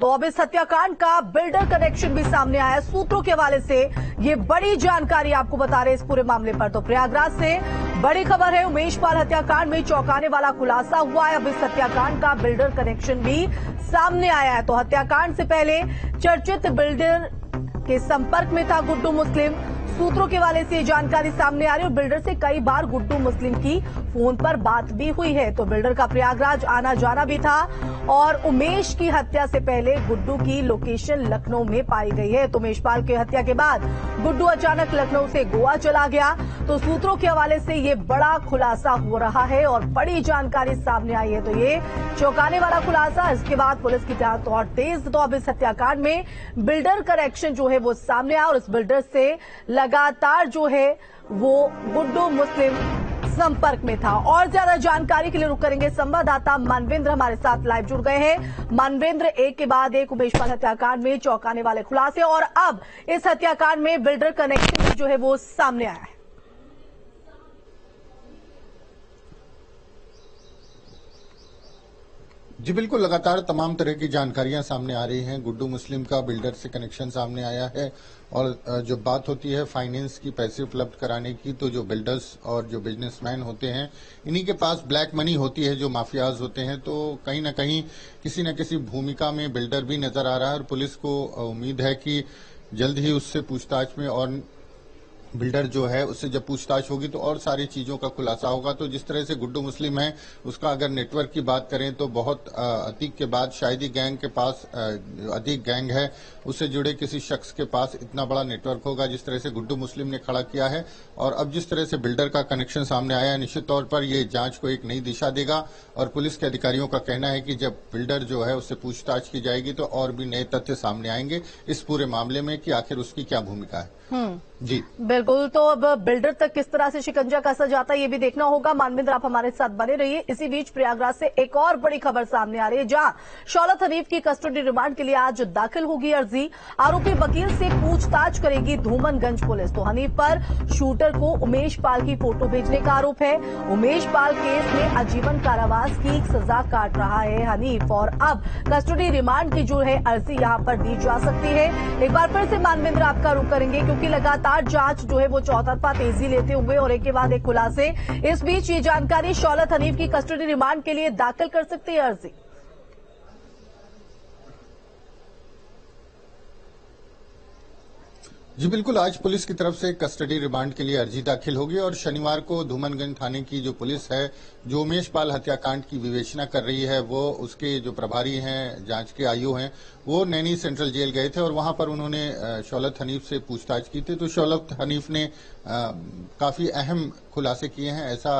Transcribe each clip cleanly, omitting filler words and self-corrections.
तो अब इस हत्याकांड का बिल्डर कनेक्शन भी सामने आया। सूत्रों के हवाले से ये बड़ी जानकारी आपको बता रहे इस पूरे मामले पर। तो प्रयागराज से बड़ी खबर है, उमेश पाल हत्याकांड में चौंकाने वाला खुलासा हुआ है। अब इस हत्याकांड का बिल्डर कनेक्शन भी सामने आया है। तो हत्याकांड से पहले चर्चित बिल्डर के संपर्क में था गुड्डू मुस्लिम। सूत्रों के हवाले से जानकारी सामने आ रही है और बिल्डर से कई बार गुड्डू मुस्लिम की फोन पर बात भी हुई है। तो बिल्डर का प्रयागराज आना जाना भी था और उमेश की हत्या से पहले गुड्डू की लोकेशन लखनऊ में पाई गई है। तो उमेश पाल की हत्या के बाद गुड्डू अचानक लखनऊ से गोवा चला गया। तो सूत्रों के हवाले से ये बड़ा खुलासा हो रहा है और बड़ी जानकारी सामने आई है। तो ये चौंकाने वाला खुलासा, इसके बाद पुलिस की जांच और तेज। तो अब इस हत्याकांड में बिल्डर कनेक्शन जो है वो सामने आया और इस बिल्डर से लगातार जो है वो गुड्डू मुस्लिम संपर्क में था। और ज्यादा जानकारी के लिए रुक करेंगे संवाददाता मानवेंद्र हमारे साथ लाइव जुड़ गए हैं। मानवेंद्र, एक के बाद एक उमेश पाल हत्याकांड में चौंकाने वाले खुलासे और अब इस हत्याकांड में बिल्डर कनेक्शन जो है वो सामने आया है। जी बिल्कुल, लगातार तमाम तरह की जानकारियां सामने आ रही हैं। गुड्डू मुस्लिम का बिल्डर से कनेक्शन सामने आया है और जो बात होती है फाइनेंस की, पैसे उपलब्ध कराने की, तो जो बिल्डर्स और जो बिजनेसमैन होते हैं इन्हीं के पास ब्लैक मनी होती है, जो माफियाज होते हैं। तो कहीं ना कहीं किसी न किसी भूमिका में बिल्डर भी नजर आ रहा है और पुलिस को उम्मीद है कि जल्द ही उससे पूछताछ में और बिल्डर जो है उससे जब पूछताछ होगी तो और सारी चीजों का खुलासा होगा। तो जिस तरह से गुड्डू मुस्लिम है उसका अगर नेटवर्क की बात करें तो बहुत अतीक के बाद शायद ही गैंग के पास अतीक गैंग है उससे जुड़े किसी शख्स के पास इतना बड़ा नेटवर्क होगा जिस तरह से गुड्डू मुस्लिम ने खड़ा किया है। और अब जिस तरह से बिल्डर का कनेक्शन सामने आया है, निश्चित तौर पर ये जांच को एक नई दिशा देगा। और पुलिस के अधिकारियों का कहना है कि जब बिल्डर जो है उससे पूछताछ की जाएगी तो और भी नए तथ्य सामने आएंगे इस पूरे मामले में कि आखिर उसकी क्या भूमिका है। जी बिल्कुल, तो अब बिल्डर तक किस तरह से शिकंजा कसा जाता है ये भी देखना होगा। मानवेंद्र, आप हमारे साथ बने रहिए। इसी बीच प्रयागराज से एक और बड़ी खबर सामने आ रही है, जहां शौलत हनीफ की कस्टडी रिमांड के लिए आज दाखिल होगी अर्जी। आरोपी वकील से पूछताछ करेगी धूमनगंज पुलिस। तो हनीफ पर शूटर को उमेश पाल की फोटो भेजने का आरोप है। उमेश पाल केस में आजीवन कारावास की सजा काट रहा है हनीफ और अब कस्टडी रिमांड की जो है अर्जी यहां पर दी जा सकती है। एक बार फिर से मानवेंद्र आपका रुख करेंगे क्योंकि लगातार जांच जो है वो चौतरफा तेजी लेते हुए और एक के बाद एक खुलासे। इस बीच ये जानकारी, शौलत हनीफ की कस्टडी रिमांड के लिए दाखिल कर सकती है अर्जी। जी बिल्कुल, आज पुलिस की तरफ से कस्टडी रिमांड के लिए अर्जी दाखिल होगी और शनिवार को धूमनगंज थाने की जो पुलिस है जो उमेश पाल हत्याकांड की विवेचना कर रही है, वो उसके जो प्रभारी हैं, जांच के आईओ हैं, वो नैनी सेंट्रल जेल गए थे और वहां पर उन्होंने शौलत हनीफ से पूछताछ की थी। तो शौलत हनीफ ने काफी अहम खुलासे किए हैं, ऐसा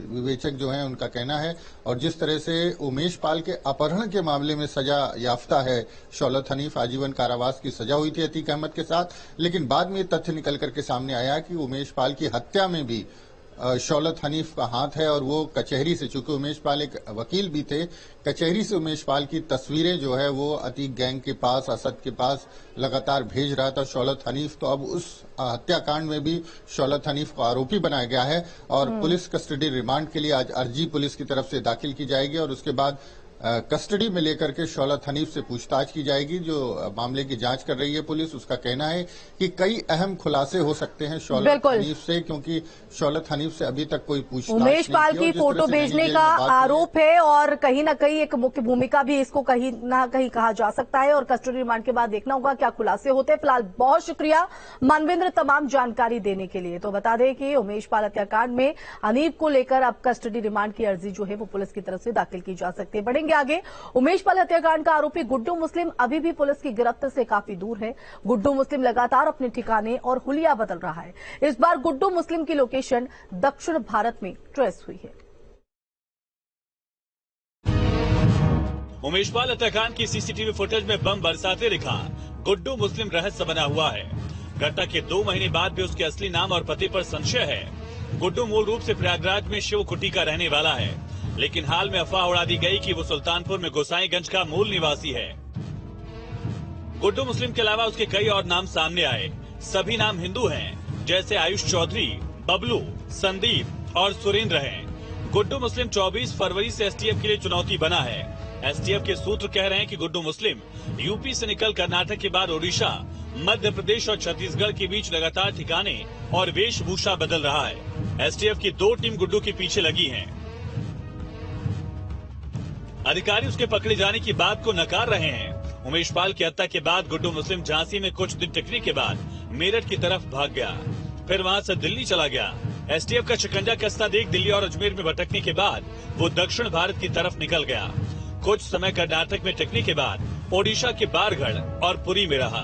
विवेचक जो है उनका कहना है। और जिस तरह से उमेश पाल के अपहरण के मामले में सजा याफ्ता है शौलत हनीफ, आजीवन कारावास की सजा हुई थी अतीक अहमद के साथ, लेकिन बाद में तथ्य निकल करके सामने आया कि उमेश पाल की हत्या में भी शौलत हनीफ का हाथ है। और वो कचहरी से, चूंकि उमेश पाल एक वकील भी थे, कचहरी से उमेश पाल की तस्वीरें जो है वो अतीक गैंग के पास, असद के पास लगातार भेज रहा था शौलत हनीफ। तो अब उस हत्याकांड में भी शौलत हनीफ को आरोपी बनाया गया है और पुलिस कस्टडी रिमांड के लिए आज अर्जी पुलिस की तरफ से दाखिल की जाएगी और उसके बाद कस्टडी में लेकर के शौलत हनीफ से पूछताछ की जाएगी। जो मामले की जांच कर रही है पुलिस, उसका कहना है कि कई अहम खुलासे हो सकते हैं शौलत हनीफ से, क्योंकि शौलत हनीफ से अभी तक कोई पूछताछ उमेश पाल की फोटो भेजने का आरोप है और कहीं न कहीं एक मुख्य भूमिका भी इसको कहीं ना कहीं कहा जा सकता है और कस्टडी रिमांड के बाद देखना होगा क्या खुलासे होते हैं। फिलहाल बहुत शुक्रिया मानवेंद्र तमाम जानकारी देने के लिए। तो बता दें कि उमेश पाल हत्याकांड में हनीफ को लेकर अब कस्टडी रिमांड की अर्जी जो है वो पुलिस की तरफ से दाखिल की जा सकती है। बढ़ेंगे आगे। उमेश पाल हत्याकांड का आरोपी गुड्डू मुस्लिम अभी भी पुलिस की गिरफ्त से काफी दूर है। गुड्डू मुस्लिम लगातार अपने ठिकाने और हुलिया बदल रहा है। इस बार गुड्डू मुस्लिम की लोकेशन दक्षिण भारत में ट्रेस हुई है। उमेश पाल हत्याकांड की सीसीटीवी फुटेज में बम बरसाते दिखा गुड्डू मुस्लिम रहस्य बना हुआ है। घटना के 2 महीने बाद भी उसके असली नाम और पते पर संशय है। गुड्डू मूल रूप से प्रयागराज में शिव कुटी का रहने वाला है, लेकिन हाल में अफवाह उड़ा दी गई कि वो सुल्तानपुर में गोसाईगंज का मूल निवासी है। गुड्डू मुस्लिम के अलावा उसके कई और नाम सामने आए। सभी नाम हिंदू हैं, जैसे आयुष चौधरी, बबलू, संदीप और सुरेंद्र हैं। गुड्डू मुस्लिम 24 फरवरी से एसटीएफ के लिए चुनौती बना है। एसटीएफ के सूत्र कह रहे हैं कि गुड्डू मुस्लिम यूपी से निकल कर्नाटक के बाद ओडिशा, मध्य प्रदेश और छत्तीसगढ़ के बीच लगातार ठिकाने और वेशभूषा बदल रहा है। एसटीएफ की 2 टीम गुड्डू के पीछे लगी हैं। अधिकारी उसके पकड़े जाने की बात को नकार रहे हैं। उमेश पाल की हत्या के बाद गुड्डू मुस्लिम झांसी में कुछ दिन टिकने के बाद मेरठ की तरफ भाग गया, फिर वहां से दिल्ली चला गया। एसटीएफ का शिकंजा कसता देख दिल्ली और अजमेर में भटकने के बाद वो दक्षिण भारत की तरफ निकल गया। कुछ समय कर्नाटक में टिकने के बाद ओडिशा के बारगढ़ और पुरी में रहा।